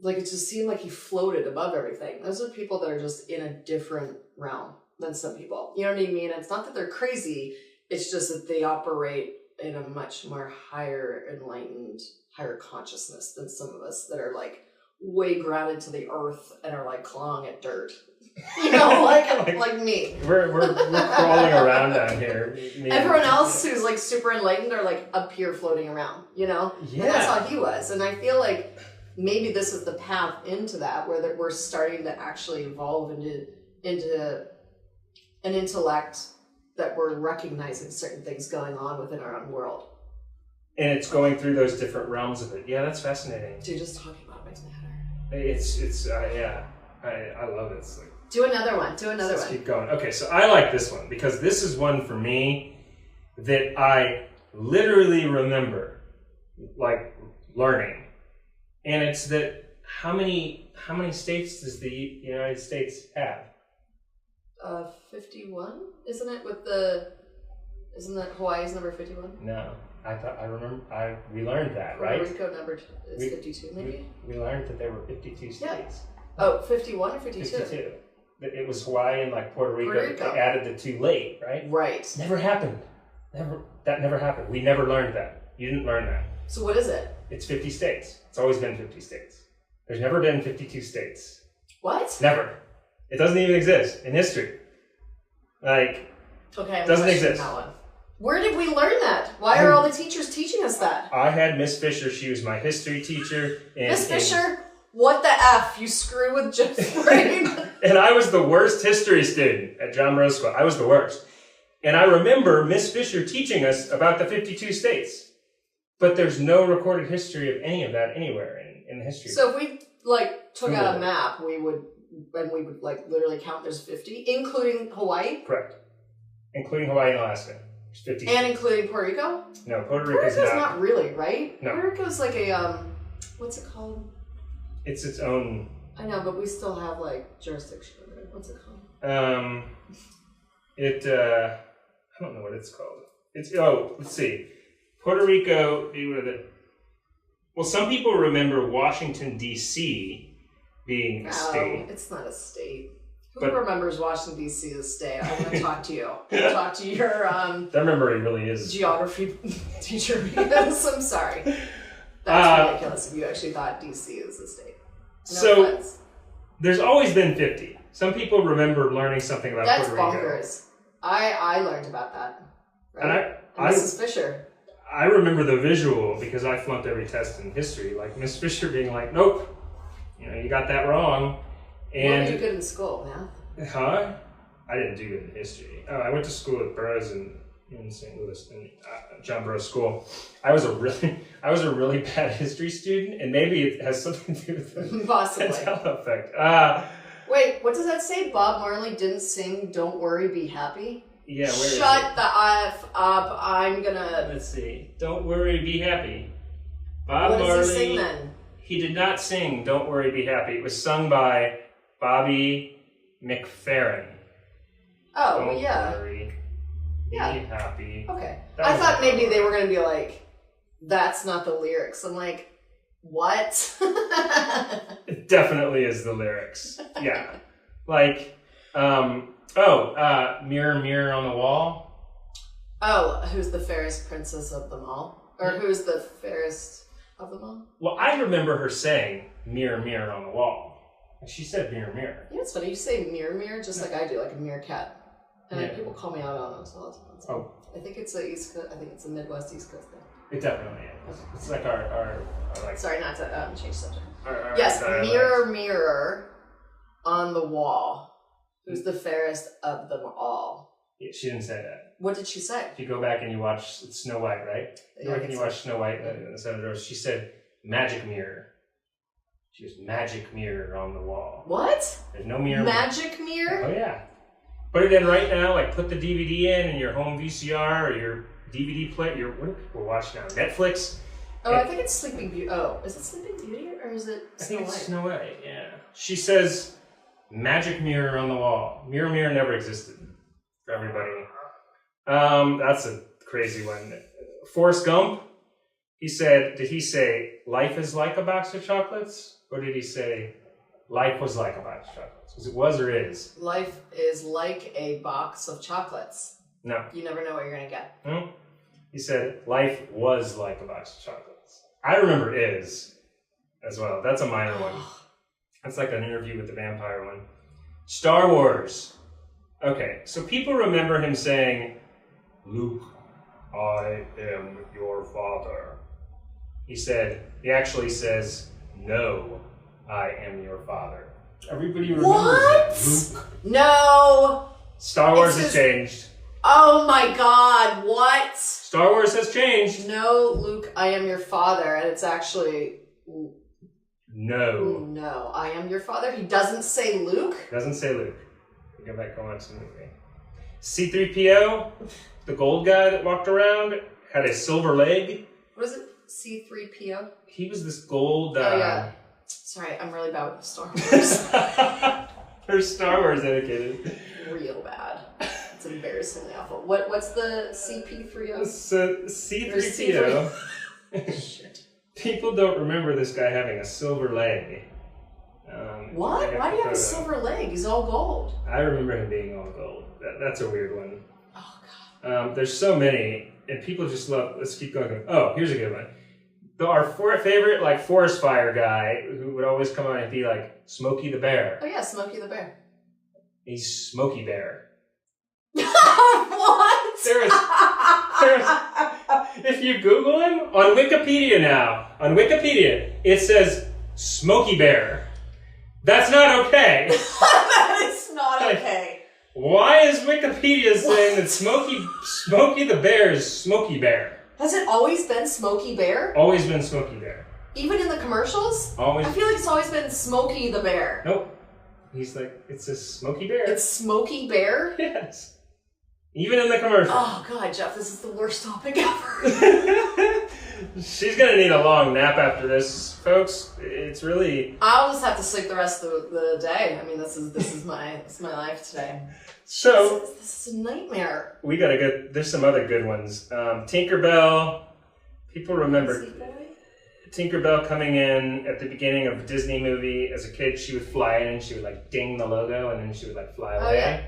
it just seemed like he floated above everything. Those are people that are just in a different realm than some people. You know what I mean? It's not that they're crazy. It's just that they operate in a much more higher enlightened, higher consciousness than some of us that are like way grounded to the earth and are like clawing at dirt. You know, like me. We're crawling around down here. Everyone else who's like super enlightened are like up here floating around, you know? Yeah. And that's how he was. And I feel like maybe this is the path into that, where we're starting to actually evolve into an intellect that we're recognizing certain things going on within our own world. And it's going through those different realms of it. Yeah, that's fascinating. Dude, just talking about it makes me better. It's yeah. I love it. It's like, do another one. Let's keep going. Okay, so I like this one because this is one for me that I literally remember like learning. And it's that how many states does the United States have? 51, isn't it? Isn't that Hawaii's number 51? No. We learned that, right? Puerto Rico number is 52, maybe? We learned that there were 52 states. Yeah. Oh, 51 or 52? 52. It was Hawaii and like Puerto Rico. They added the two late, right? Right. Never happened. That never happened. We never learned that. You didn't learn that. So what is it? It's 50 states. It's always been 50 states. There's never been 52 states. What? Never. It doesn't even exist in history. Like, okay, it doesn't exist. That one. Where did we learn that? Why are all the teachers teaching us that? I had Miss Fisher. She was my history teacher. Miss Fisher? What the F? You screw with Geoffrey. And I was the worst history student at John Rose School. I was the worst. And I remember Miss Fisher teaching us about the 52 states. But there's no recorded history of any of that anywhere in the history. So if we like took out a map, we would like literally count there's 50, including Hawaii? Correct. Including Hawaii and Alaska. There's 50 and states. including Puerto Rico? No, Puerto Rico's not really, right? No. Puerto Rico's like a what's it called? It's its own. I know, but we still have like jurisdiction over it. What's it called? I don't know what it's called. Let's see. Puerto Rico. Well, some people remember Washington D.C. being a state. It's not a state. Who remembers Washington D.C. as a state? I want to talk to you. I want to talk to your that memory really is geography teacher because I'm sorry. That's ridiculous if you actually thought D.C. is a state. No offense. There's always been 50. Some people remember learning something about Puerto Rico. That's bonkers. I learned about that. Right? And Mrs. Fisher. I remember the visual because I flunked every test in history. Like Miss Fisher being like, "Nope, you got that wrong." And what were you good in school, math? Huh? I didn't do good in history. I went to school at Burroughs in St. Louis, in John Burroughs School. I was a really bad history student, and maybe it has something to do with the possibly Mandela effect. Wait, what does that say? Bob Marley didn't sing "Don't Worry, Be Happy." Yeah, where is Shut the F up! I'm gonna. Let's see. Don't worry, be happy. Bob Marley. What does he sing then? He did not sing "Don't Worry, Be Happy." It was sung by Bobby McFerrin. Oh, Don't yeah. Worry, Be Happy. Okay. I thought maybe they were going to be like, that's not the lyrics. I'm like, what? It definitely is the lyrics. Yeah. Like, mirror, mirror on the wall. Oh, who's the fairest princess of them all? Or who's the fairest... of them all? Well, I remember her saying, mirror, mirror on the wall. And she said, mirror, mirror. Yeah, it's funny. You say mirror, mirror, just like I do, like a meerkat. And people call me out on it all the time. Oh. I think it's a East Coast, I think it's a Midwest East Coast thing. It definitely is. It's like our like... Sorry, not to change subject. Our yes, mirror, mirror on the wall. Who's the fairest of them all? Yeah, she didn't say that. What did she say? If you go back and you watch Snow White, right? You go back and you watch Snow White and the Seven Dwarfs, she said, magic mirror. She was magic mirror on the wall. What? There's no mirror. Magic mirror? Oh, yeah. Put it in right now, like put the DVD in your home VCR or your DVD player. What do people watch now? Netflix? Oh, I think it's Sleeping Beauty. Oh, is it Sleeping Beauty or is it Snow White? I think it's Snow White, yeah. She says, magic mirror on the wall. Mirror, mirror never existed for everybody. That's a crazy one. Forrest Gump, did he say, life is like a box of chocolates? Or did he say, life was like a box of chocolates? Because it was or is. Life is like a box of chocolates. No. You never know what you're going to get. Hmm? He said, life was like a box of chocolates. I remember is as well. That's a minor one. That's like an interview with the vampire one. Star Wars. Okay, so people remember him saying, Luke, I am your father. He actually says, no, I am your father. Everybody remembers that. Luke. No. Star Wars has changed. Oh my God, what? Star Wars has changed. No, Luke, I am your father. And it's actually... No, I am your father. He doesn't say Luke. Doesn't say Luke. Go back and watch the movie. C-3PO, the gold guy that walked around, had a silver leg. What is it? C-3PO? He was this gold... oh, yeah. Sorry, I'm really bad with Star Wars. They're Star Wars dedicated. Real bad. It's embarrassingly awful. What's the CP3O? So, C-3PO... Shit. People don't remember this guy having a silver leg. What? Why do you have a silver leg? He's all gold. I remember him being all gold. That's a weird one. Oh, God. There's so many, and people just love... Let's keep going. Oh, here's a good one. Our favorite, like, forest fire guy who would always come on and be like, Smokey the Bear. Oh, yeah, Smokey the Bear. He's Smokey Bear. What? There's, if you Google him, on Wikipedia now, it says Smokey Bear. That's not okay. That is not okay. Why is Wikipedia saying that Smokey the Bear is Smokey Bear? Has it always been Smokey Bear? Always been Smokey Bear. Even in the commercials? Always. I feel like it's always been Smokey the Bear. Nope. He's like, it's a Smokey Bear. It's Smokey Bear? Yes. Even in the commercial. Oh, God, Jeff, this is the worst topic ever. She's going to need a long nap after this, folks. It's really... I'll just have to sleep the rest of the day. I mean, this is my life today. So... This is a nightmare. We got there's some other good ones. Tinkerbell. People remember Tinkerbell coming in at the beginning of a Disney movie. As a kid, she would fly in and she would like ding the logo and then she would like fly away. Oh, yeah.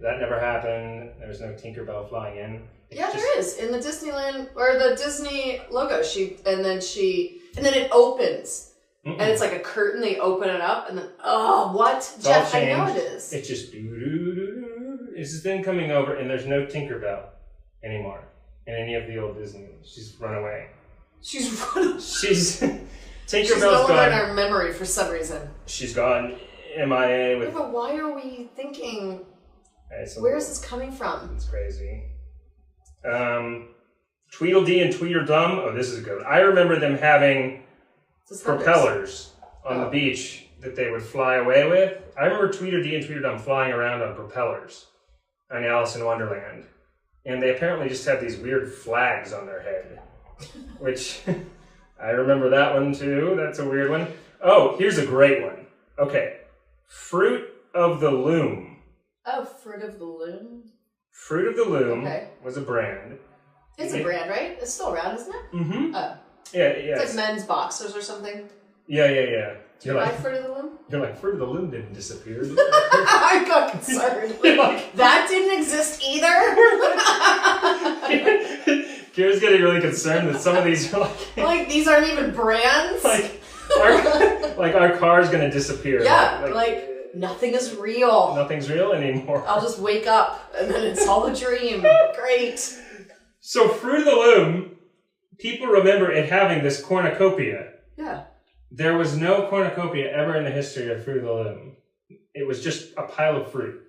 That never happened. There was no Tinkerbell flying in. There is in the Disneyland or the Disney logo. And then it opens, and it's like a curtain. They open it up, and then what? It's Jeff, all I know changed. it is. It's just it's then coming over, and there's no Tinkerbell anymore in any of the old Disney movies. She's run away. She's run. Tinkerbell's She's no longer gone. in our memory for some reason. She's gone MIA with. Yeah, but why are we thinking? Where is this coming from? It's crazy. Tweedledee and Tweedledum. Oh, this is a good one. I remember them having propellers on the beach that they would fly away with. I remember Tweedledee and Tweedledum flying around on propellers on Alice in Wonderland. And they apparently just had these weird flags on their head, which I remember that one too. That's a weird one. Oh, here's a great one. Okay. Fruit of the Loom. Oh, Fruit of the Loom? Fruit of the Loom was a brand. It's a brand, right? It's still around, isn't it? Mm-hmm. Oh. Yeah. It's like men's boxers or something. Yeah. Do you like Fruit of the Loom? You're like, Fruit of the Loom didn't disappear. I got concerned. That didn't exist either? Kira's getting really concerned that some of these are like these aren't even brands. Our car's gonna disappear. Yeah, like nothing is real. Nothing's real anymore. I'll just wake up and then it's all a dream. Great. So Fruit of the Loom, people remember it having this cornucopia. Yeah. There was no cornucopia ever in the history of Fruit of the Loom. It was just a pile of fruit.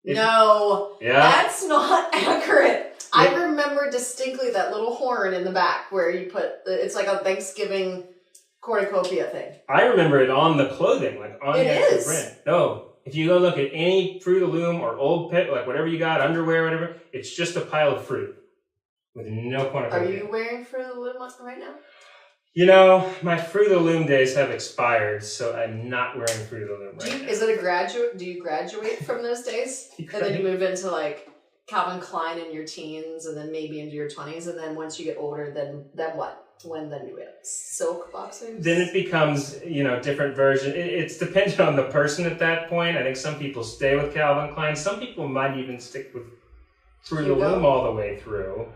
No, yeah, that's not accurate. I remember distinctly that little horn in the back where you put, it's like a Thanksgiving cornucopia thing. I remember it on the clothing, like on the actual brand. No, if you go look at any Fruit of the Loom or Old Pit, like whatever you got, underwear, whatever, it's just a pile of fruit with no cornucopia. Are you wearing Fruit of the Loom right now? You know, my Fruit of the Loom days have expired, so I'm not wearing Fruit of the Loom right now. Is it a graduate? Do you graduate from those days? And then you move into like Calvin Klein in your teens and then maybe into your 20s, and then once you get older, then what? When then you get silk boxers? Then it becomes, different version. It's dependent on the person at that point. I think some people stay with Calvin Klein. Some people might even stick with Fruit of the Loom all the way through.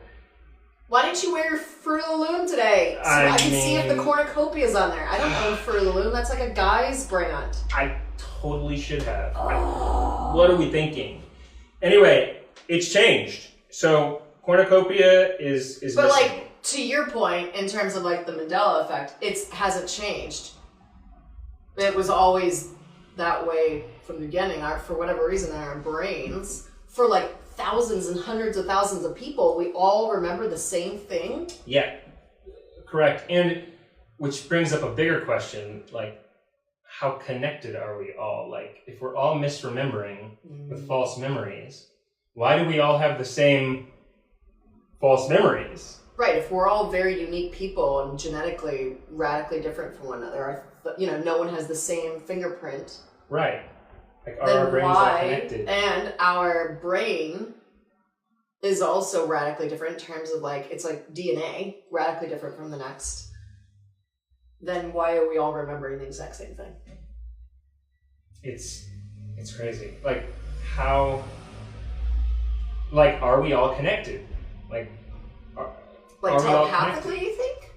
Why didn't you wear Fruit of the Loom today? So I can see if the cornucopia is on there. I don't own Fruit of the Loom. That's like a guy's brand. I totally should have. What are we thinking? Anyway, it's changed. So cornucopia is but missing. like, to your point, in terms of like the Mandela effect, it hasn't changed. It was always that way from the beginning. For whatever reason, in our brains, for like thousands and hundreds of thousands of people, we all remember the same thing. Yeah, correct. And which brings up a bigger question, like, how connected are we all? Like, if we're all misremembering with false memories, why do we all have the same false memories? Right, if we're all very unique people and genetically radically different from one another, no one has the same fingerprint. Right. Like, are our brains all connected? And our brain is also radically different in terms of like, it's like DNA, radically different from the next. Then why are we all remembering the exact same thing? It's crazy. Like, how, like, are we all connected? Like telepathically, you think?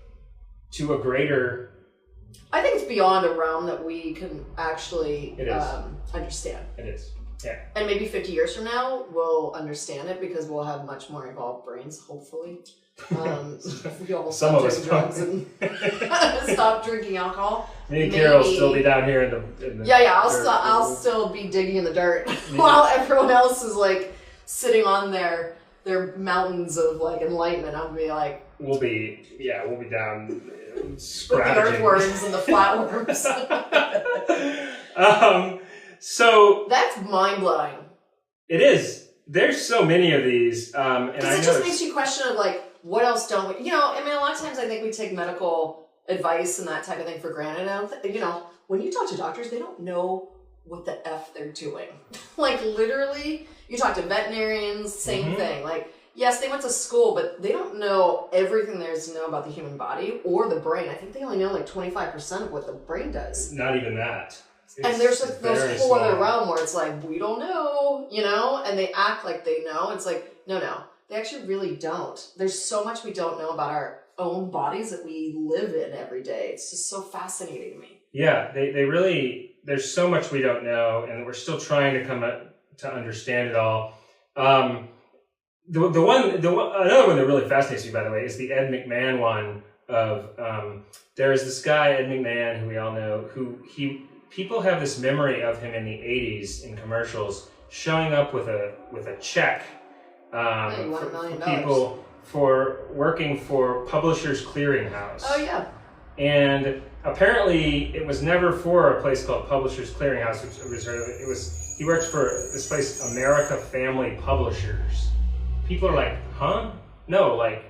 To a greater... I think it's beyond a realm that we can actually understand. It is, yeah. And maybe 50 years from now, we'll understand it because we'll have much more evolved brains, hopefully. We all Some of us drugs and stop drinking alcohol. Me and Kira will still be down here in the I'll still be digging in the dirt while everyone else is like sitting on their mountains of like enlightenment. I'll be like, we'll be down scratching with the earthworms and the flatworms. So that's mind blowing. It is. There's so many of these, and it just makes you question of like, what else don't we? A lot of times I think we take medical advice and that type of thing for granted. When you talk to doctors, they don't know what the F they're doing. Like literally, you talk to veterinarians, same thing. Like, yes, they went to school, but they don't know everything there is to know about the human body or the brain. I think they only know like 25% of what the brain does. Not even that. And there's like this whole other realm where it's like, we don't know, and they act like they know. It's like, no, they actually really don't. There's so much we don't know about our own bodies that we live in every day. It's just so fascinating to me. Yeah, they really, there's so much we don't know, and we're still trying to come to understand it all. Another one that really fascinates me, by the way, is the Ed McMahon one of, there's this guy, Ed McMahon, who we all know, people have this memory of him in the 80s in commercials showing up with a check for people for working for Publishers Clearinghouse. Oh, yeah. And apparently it was never for a place called Publishers Clearinghouse, he worked for this place, America Family Publishers. People are like, huh? No, like,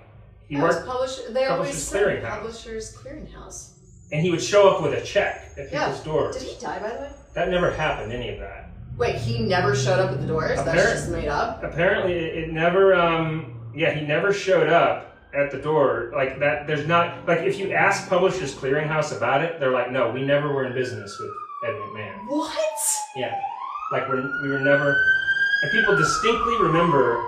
he worked they always Publishers said Clearinghouse. Publishers Clearinghouse. And he would show up with a check at people's doors. Did he die, by the way? That never happened, any of that. Wait, he never showed up at the doors? That's just made up? Apparently, it never, he never showed up at the door. Like, that, there's not, like, if you ask Publishers Clearinghouse about it, they're like, no, we never were in business with Ed McMahon. What? Yeah. Like, we were never, and people distinctly remember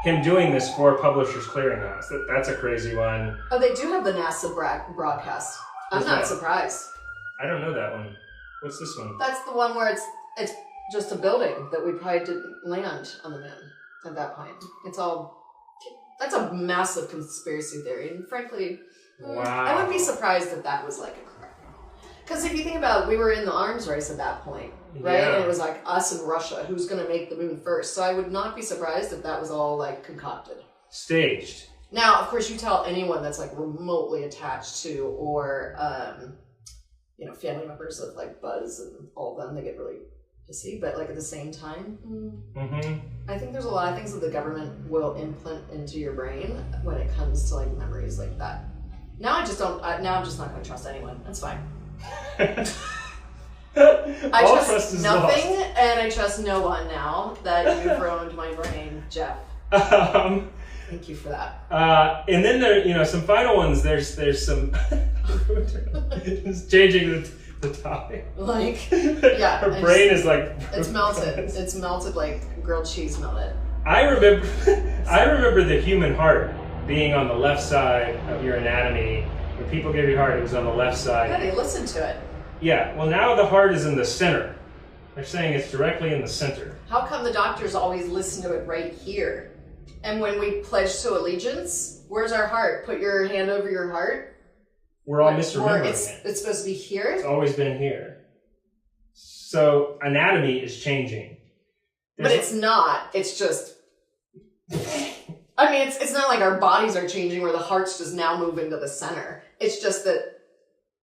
him doing this for Publishers Clearinghouse. That's a crazy one. Oh, they do have the NASA broadcast. I'm not surprised. I don't know that one. What's this one? That's the one where it's just a building that we probably didn't land on the moon at that point. That's a massive conspiracy theory, and frankly, wow. I wouldn't be surprised if that was like a because if you think about it, we were in the arms race at that point, right? Yeah. And it was like us and Russia, who's going to make the moon first. So I would not be surprised if that was all like concocted. Staged. Now, of course, you tell anyone that's like remotely attached to or, family members of like Buzz and all of them, they get really pissy. But like at the same time, I think there's a lot of things that the government will implant into your brain when it comes to like memories like that. Now I'm just not going to trust anyone. That's fine. I trust nothing, and I trust no one now that you've ruined my brain, Geoff. Thank you for that. And then there, some final ones. There's some just changing the topic. Like, yeah, her brain is like it's melted. It's melted like grilled cheese melted. I remember the human heart being on the left side of your anatomy. When people gave you heart, it was on the left side. Yeah, they listened to it. Yeah, well now the heart is in the center. They're saying it's directly in the center. How come the doctors always listen to it right here? And when we pledge to allegiance, where's our heart? Put your hand over your heart. We're all misremembering it. It's supposed to be here? It's always been here. So anatomy is changing. But it's not. It's just... I mean, it's not like our bodies are changing where the heart's just now moving to the center. It's just that...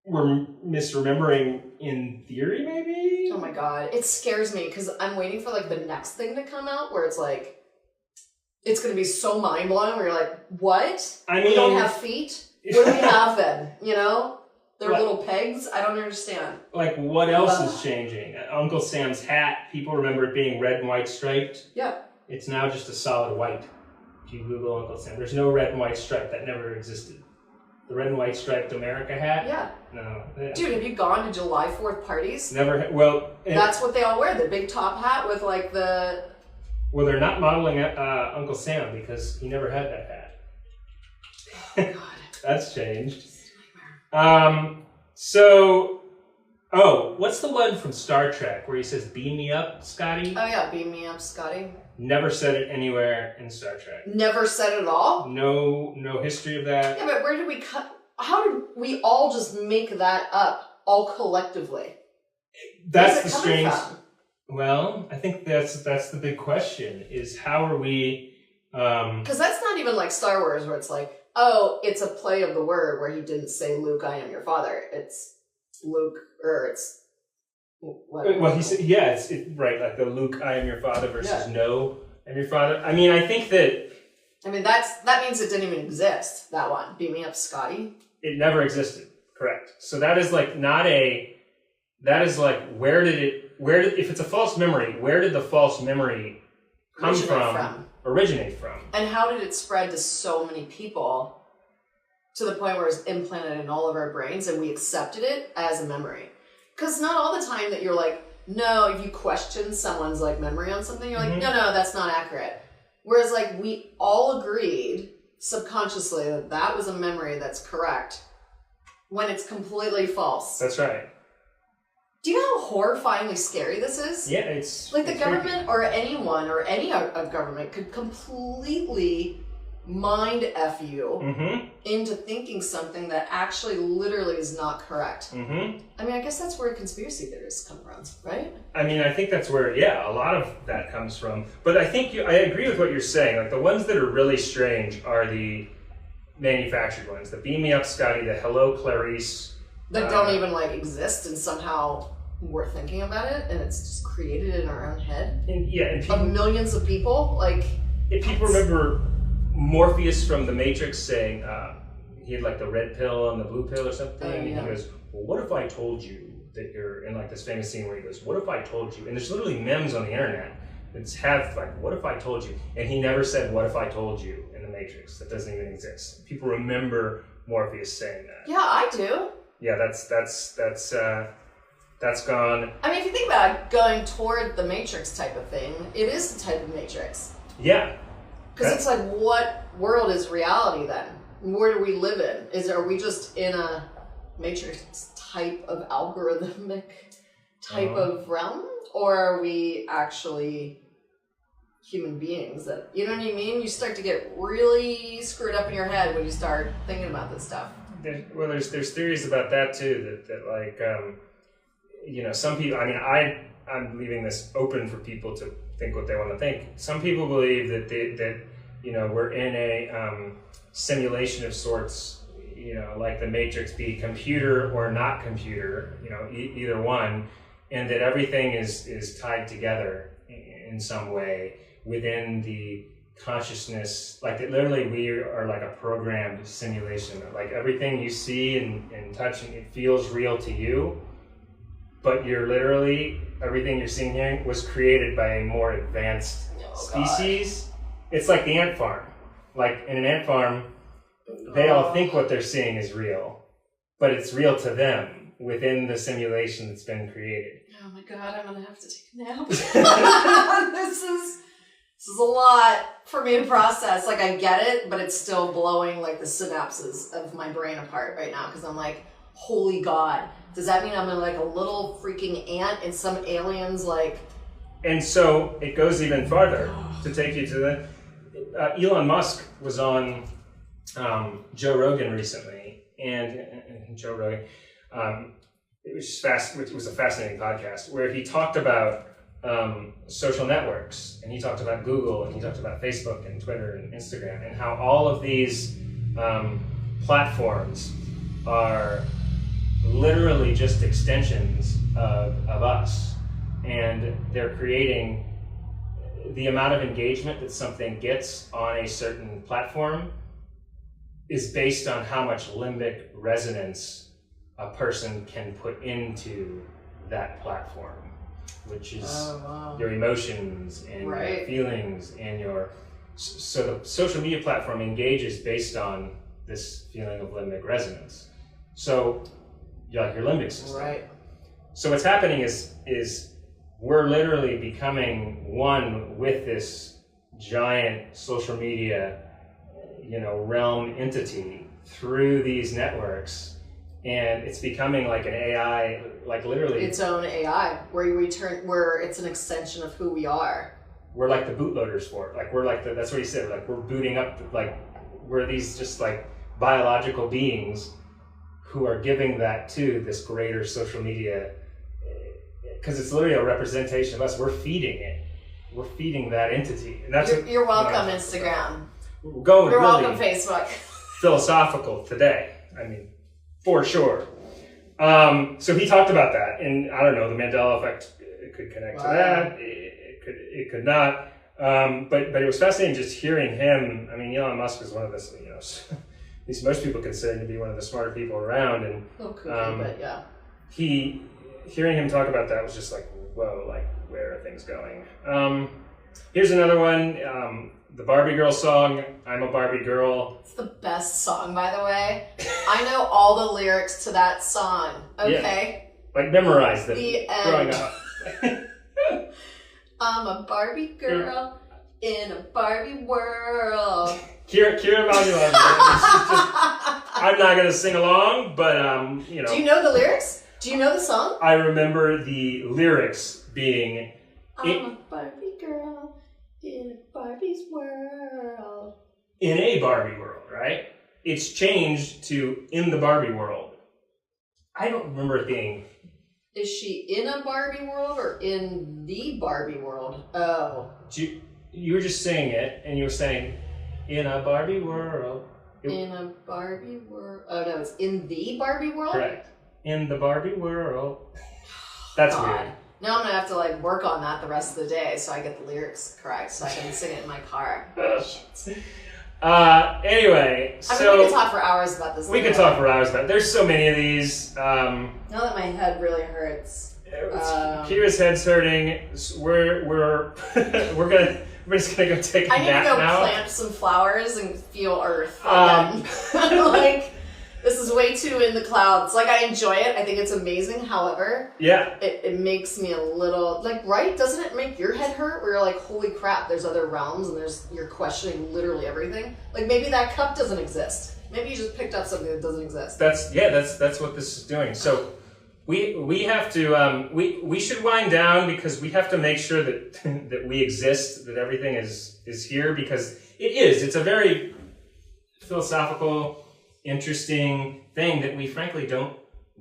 We're misremembering in theory, maybe? Oh my god. It scares me because I'm waiting for like the next thing to come out where it's like... It's going to be so mind-blowing where you're like, what? I mean... We don't have feet? What do we have then? You know? They're little pegs? I don't understand. Like, what else is changing? Uncle Sam's hat, people remember it being red and white striped. Yeah. It's now just a solid white. If you Google Uncle Sam, there's no red and white stripe. That never existed. The red and white striped America hat? Yeah. No. Dude, have you gone to July 4th parties? Never. Well... That's what they all wear. The big top hat with like the... Well, they're not modeling Uncle Sam because he never had that hat. Oh, God. That's changed. What's the one from Star Trek where he says, "Beam me up, Scotty"? Oh, yeah. Beam me up, Scotty. Never said it anywhere in Star Trek. Never said it at all? No history of that. Yeah, but where did we cut... How did we all just make that up, all collectively? That's the strange... From? Well, I think that's the big question, is how are we... Because that's not even like Star Wars where it's like, oh, it's a play of the word where he didn't say, "Luke, I am your father." It's Luke, or it's... Whatever. Well, he said, yeah, it's right, like the Luke, "I am your father" versus no, "I'm your father." I mean, I think that... I mean, that means it didn't even exist, that one. Beam me up, Scotty. It never existed, correct. So that is like not a... That is like, if it's a false memory, where did the false memory originate from? And how did it spread to so many people to the point where it's implanted in all of our brains and we accepted it as a memory? Because not all the time that you're like, no, if you question someone's like memory on something, you're like, no, that's not accurate. Whereas like we all agreed subconsciously that that was a memory that's correct when it's completely false. That's right. Do you know how horrifyingly scary this is? Yeah, it's... Like the government or anyone or any government could completely mind F you into thinking something that actually literally is not correct. I mean, I guess that's where conspiracy theories come from, right? I mean, I think that's where, a lot of that comes from. But I think I agree with what you're saying. Like the ones that are really strange are the manufactured ones. The "Beam Me Up, Scotty," the "Hello, Clarice." That don't even like exist, and somehow we're thinking about it, and it's just created in our own head. And people, of millions of people, like. If people remember Morpheus from The Matrix saying he had like the red pill and the blue pill or something, and he goes, "Well, what if I told you that you're," in like this famous scene where he goes, "What if I told you?" And there's literally memes on the internet that have like, "What if I told you?" And he never said, "What if I told you?" in The Matrix. That doesn't even exist. People remember Morpheus saying that. Yeah, I do. Yeah, that's gone. I mean, if you think about it, going toward the Matrix type of thing, it is the type of Matrix. Yeah. Because it's like, what world is reality then? Where do we live in? Are we just in a matrix type of algorithmic type of realm? Or are we actually human beings that, you know what I mean? You start to get really screwed up in your head when you start thinking about this stuff. There's theories about that too, that like, you know, some people, I mean, I'm leaving this open for people to think what they want to think. Some people believe that you know, we're in a simulation of sorts, you know, like the Matrix, be computer or not computer, you know, either one, and that everything is tied together in some way within the consciousness, like that literally we are like a programmed simulation. Like everything you see and touch, and it feels real to you, but you're literally, everything you're seeing here was created by a more advanced species. God. It's like the ant farm. Like in an ant farm, they all think what they're seeing is real, but it's real to them within the simulation that's been created. Oh my God, I'm gonna have to take a nap. This is a lot for me to process. Like, I get it, but it's still blowing like the synapses of my brain apart right now, because I'm like, holy God, does that mean I'm in like a little freaking ant and some aliens like... And so it goes even farther to take you to the... Elon Musk was on Joe Rogan recently, and Joe Rogan, it was a fascinating podcast where he talked about social networks, and he talked about Google, and he talked about Facebook and Twitter and Instagram, and how all of these platforms are literally just extensions of us, and they're creating the amount of engagement that something gets on a certain platform is based on how much limbic resonance a person can put into that platform, which is your emotions and your feelings and your... So the social media platform engages based on this feeling of limbic resonance. So like your limbic system. Right. So what's happening is we're literally becoming one with this giant social media, you know, realm entity through these networks, and it's becoming like an AI, like literally its own AI, where it's an extension of who we are. We're like the bootloaders for it. Like we're like that's what he said. Like we're booting up. Like we're these just like biological beings who are giving that to this greater social media. Because it's literally a representation of us. We're feeding it. We're feeding that entity. And that's you're welcome, Instagram. We're going you're really welcome, Facebook. Philosophical today. I mean, for sure. So he talked about that, and I don't know, the Mandela effect. It could connect to that. It could not. But it was fascinating just hearing him. I mean, Elon Musk is one of the, you know, at least most people consider him to be one of the smarter people around, and but yeah. Hearing him talk about that was just like, whoa, like, where are things going? Here's another one, the Barbie Girl song, I'm a Barbie Girl. It's the best song, by the way. I know all the lyrics to that song, okay? Yeah, like memorized them growing up. I'm a Barbie girl in a Barbie world. Kira Mandela. I'm not going to sing along, but, you know. Do you know the lyrics? Do you know the song? I remember the lyrics being... I'm a Barbie girl in a Barbie's world. In a Barbie world, right? It's changed to in the Barbie world. I don't remember it being... Is she in a Barbie world or in the Barbie world? Oh. You were just saying it, and you were saying, in a Barbie world. In a Barbie world. Oh, no, it's in the Barbie world? Correct. In the Barbie world. That's weird. Now I'm going to have to like work on that the rest of the day so I get the lyrics correct so I can sing it in my car. Shit. Anyway, I mean, we could talk for hours about this. We could talk for hours about it. There's so many of these. Now that my head really hurts. Kira's head's hurting. We're just gonna go take a nap now. I need to go plant some flowers and feel earth again. Like, This is way too in the clouds. Like, I enjoy it. I think it's amazing. However, it makes me a little, like, right? Doesn't it make your head hurt? Where you're like, holy crap, there's other realms and you're questioning literally everything. Like, maybe that cup doesn't exist. Maybe you just picked up something that doesn't exist. That's what this is doing. So we have to we should wind down because we have to make sure that that we exist, that everything is here, because it's a very philosophical, interesting thing that we frankly don't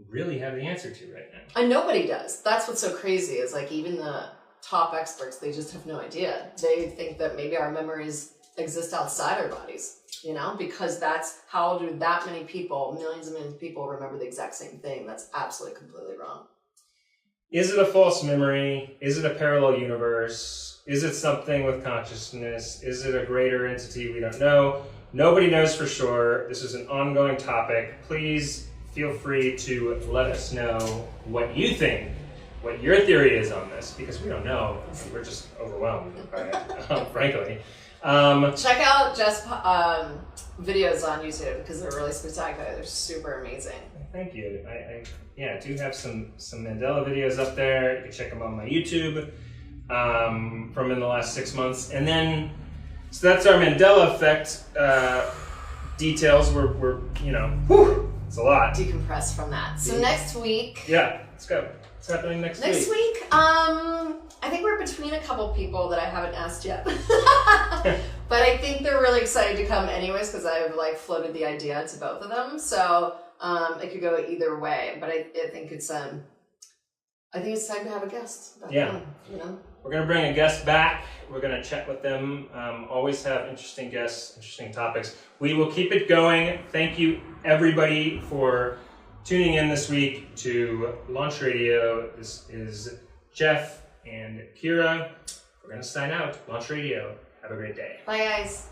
really have the answer to right now. And nobody does. That's what's so crazy is like even the top experts, they just have no idea. They think that maybe our memories exist outside our bodies, you know, because that's how do that many people, millions and millions of people remember the exact same thing. That's absolutely completely wrong. Is it a false memory? Is it a parallel universe? Is it something with consciousness? Is it a greater entity? We don't know. Nobody knows for sure. This is an ongoing topic. Please feel free to let us know what you think, what your theory is on this, because we don't know. We're just overwhelmed by it, frankly. Check out Jeff's videos on YouTube because they're really spectacular. They're super amazing. Thank you. I do have some Mandela videos up there. You can check them on my YouTube from in the last 6 months. And then, so that's our Mandela effect details. We're it's a lot. Decompress from that. So next week. Yeah, let's go. What's happening next week? Next week, I think we're between a couple people that I haven't asked yet. But I think they're really excited to come anyways because I've like floated the idea to both of them. So it could go either way. But I think it's time to have a guest. Yeah. You know? We're going to bring a guest back. We're going to chat with them. Always have interesting guests, interesting topics. We will keep it going. Thank you, everybody, for tuning in this week to Launch Radio. This is Geoff and Kira. We're going to sign out. Launch Radio. Have a great day. Bye, guys.